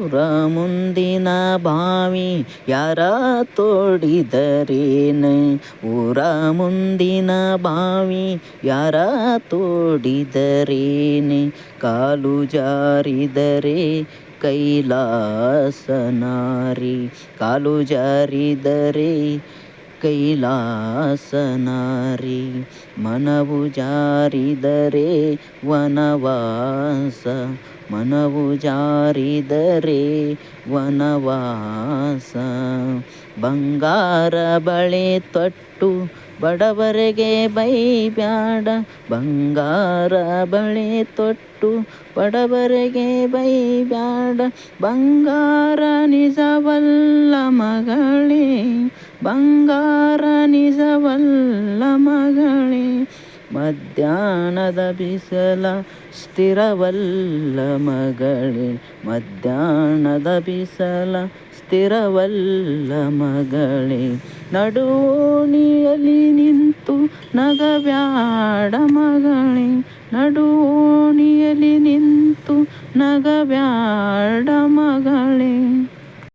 ಊರ ಮುಂದಿನ ಬಾವಿ ಯಾರ ತೋಡಿದರೇನು? ಊರ ಮುಂದಿನ ಬಾವಿ ಯಾರ ತೋಡಿದರೇನೆ? ಕಾಲು ಜಾರಿದರೆ ಕೈಲಾಸನಾರಿ, ಕಾಲು ಜಾರಿದರೆ ಕೈಲಾಸನಾರಿ. ಮನವು ಜಾರಿದರೆ ವನವಾಸ, ಮನವು ಜಾರಿದರೆ ವನವಾಸ. ಬಂಗಾರ ಬಳೆ ತೊಟ್ಟು ಬಡವರಿಗೆ ಬೈಬ್ಯಾಡ, ಬಂಗಾರ ಬಳೆ ತೊಟ್ಟು ಬಡವರಿಗೆ ಬೈಬ್ಯಾಡ. ಬಂಗಾರ ನಿಜವಲ್ಲ ಮಗಳೇ, ಬಂಗಾರ ನಿಜವಲ್ಲ ಮಗಳೇ. ಮಧ್ಯಾಹ್ನದ ಬಿಸಲ ಸ್ಥಿರವಲ್ಲ ಮಗಳೇ, ಮಧ್ಯಾಹ್ನದ ಬಿಸಲ ಸ್ಥಿರವಲ್ಲ ಮಗಳೇ. ನಡುವೋಣಿಯಲ್ಲಿ ನಿಂತು ನಗಬ್ಯಾಡ ಮಗಳೇ, ನಡುವೋಣಿಯಲ್ಲಿ ನಿಂತು ನಗಬ್ಯಾಡ